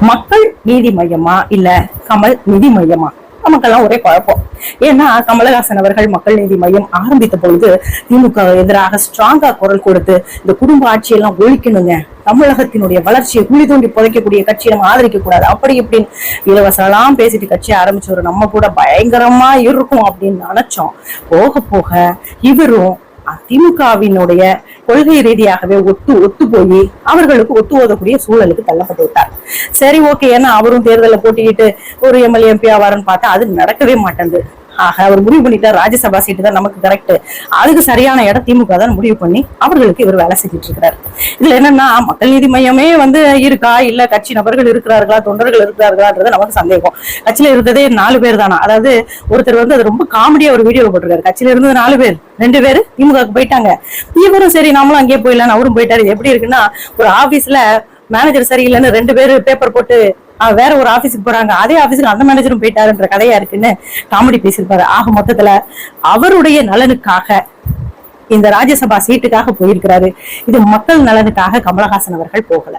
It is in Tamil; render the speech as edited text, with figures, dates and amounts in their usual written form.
மக்கள் நீதி மையமா இல்ல கமல் நிதி மையமா? நமக்கெல்லாம் ஒரே குழப்பம். ஏன்னா கமலஹாசன் அவர்கள் மக்கள் நீதி மையம் ஆரம்பித்த பொழுது திமுக எதிராக ஸ்ட்ராங்கா குரல் கொடுத்து இந்த குடும்ப ஆட்சியெல்லாம் ஒழிக்கணுங்க, தமிழகத்தினுடைய வளர்ச்சியை குழி தோண்டி புதைக்கக்கூடிய கட்சியை நம்ம ஆதரிக்க கூடாது, அப்படி இப்படின்னு இலவசம் பேசிட்டு கட்சியை ஆரம்பிச்சவர் நம்ம கூட பயங்கரமா இருக்கும் அப்படின்னு நினைச்சோம். போக போக இவரும் திமுகவினுடைய கொள்கை ரீதியாகவே ஒத்து போய் அவர்களுக்கு ஒத்து ஓதக்கூடிய சூழலுக்கு தள்ளப்பட்டு விட்டார். சரி, ஓகே, ஏன்னா அவரும் தேர்தலில் போட்டிக்கிட்டு ஒரு எம்எல்ஏ எம்பி ஆவாருன்னு பார்த்தா அது நடக்கவே மாட்டேங்குது. ஆக அவர் முடிவு பண்ணிட்டார், ராஜ்யசபா சீட்டு தான் நமக்கு கரெக்ட், அதுக்கு சரியான இடம் திமுக தான் முடிவு பண்ணி அவர்களுக்கு இவர் வேலை செஞ்சுட்டு இருக்கிறார். இதுல என்னன்னா, மக்கள் நீதி மையமே இருக்கா இல்ல கட்சி நபர்கள் இருக்கிறார்களா தொண்டர்கள் இருக்கிறார்களான்றது நமக்கு சந்தேகம். கட்சியில இருந்ததே 4 பேர் தானா? அதாவது ஒருத்தர் அது ரொம்ப காமெடியா ஒரு வீடியோ போட்டிருக்காரு. கட்சியில இருந்தது 4 பேர், 2 பேர் திமுகவுக்கு போயிட்டாங்க. இவரும் சரி நாமளும் அங்கேயே போயிடலாம், அவரும் போயிட்டாரு. எப்படி இருக்குன்னா, ஒரு ஆபீஸ்ல மேனேஜர் சரியில்லைன்னு 2 பேரு பேப்பர் போட்டு வேற ஒரு ஆபீஸுக்கு போறாங்க, அதே ஆபீஸுக்கு அந்த மேனேஜரும் போயிட்டாருன்ற கதையா இருக்குன்னு காமெடி பேசியிருப்பாரு. ஆக மொத்தத்துல அவருடைய நலனுக்காக இந்த ராஜ்யசபா சீட்டுக்காக போயிருக்கிறாரு. இது மக்கள் நலனுக்காக கமலஹாசன் அவர்கள் போகல.